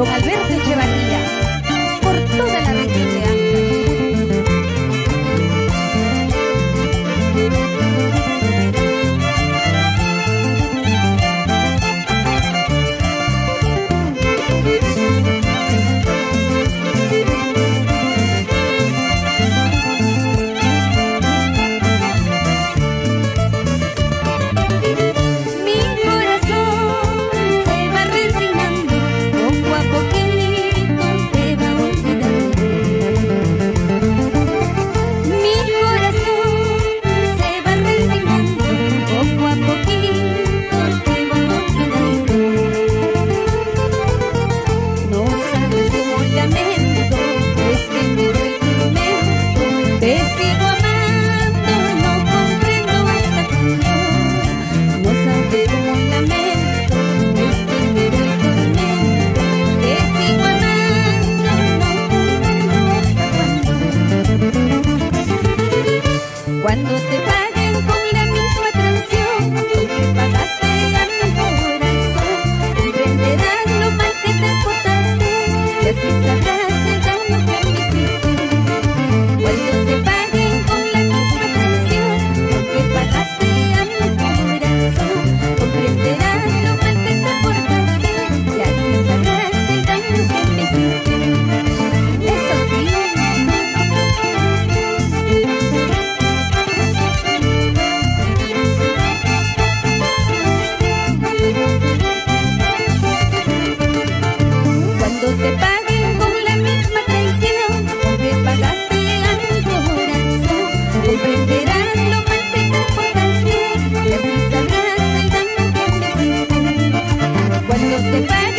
don Alberto Echevarría, por toda la región de Ancash. Cuando te paguen con la misma canción con que pagaste a mi corazón, comprenderás lo mal que te portaste y así sabrás el daño que me hiciste. Cuando te paguen con la misma canción con que pagaste a mi corazón, comprenderás lo mal que te portaste y así sabrás el daño que me hiciste. Eso sí. Cuando te paguen con la misma traición con que pagaste a mi corazón, comprenderás lo mal que te portaste y así sabrás el daño que me hiciste. Cuando te paguen